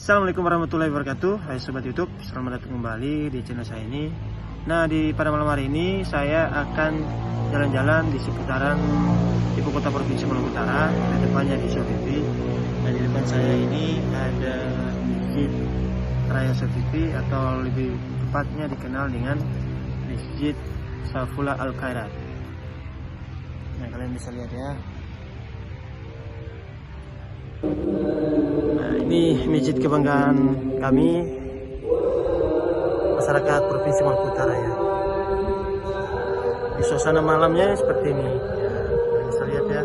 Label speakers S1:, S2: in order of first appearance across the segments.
S1: Assalamualaikum warahmatullahi wabarakatuh. Hai sobat YouTube, selamat datang kembali di channel saya ini. Nah, pada malam hari ini saya akan jalan-jalan di seputaran ibu kota provinsi Maluku Utara, depannya di Sofifi. Dan di depan saya ini ada Mesjid Raya Sofifi, atau lebih tepatnya dikenal dengan Mesjid Al-Khairat. Nah, kalian bisa lihat ya. Nah, ini masjid kebanggaan kami, masyarakat provinsi Maluku Utara ya. Di suasana malamnya seperti ini ya, kalian bisa lihat ya.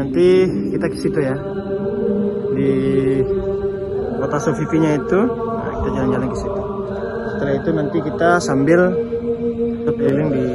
S1: Nanti kita ke situ ya, di kota Sofifinya itu. Nah, kita jalan-jalan ke situ. Setelah itu nanti kita sambil keliling di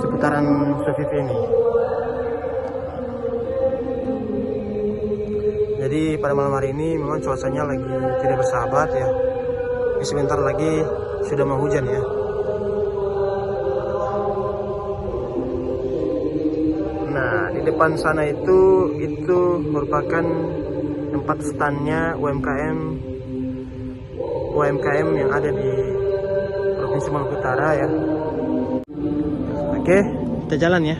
S1: seputaran Sofifi ini. Jadi pada malam hari ini memang cuacanya lagi tidak bersahabat ya. Ini sebentar lagi sudah mau hujan ya. Nah, di depan sana itu merupakan tempat standnya UMKM yang ada di Provinsi Maluku Utara ya. Oke, kita jalan ya.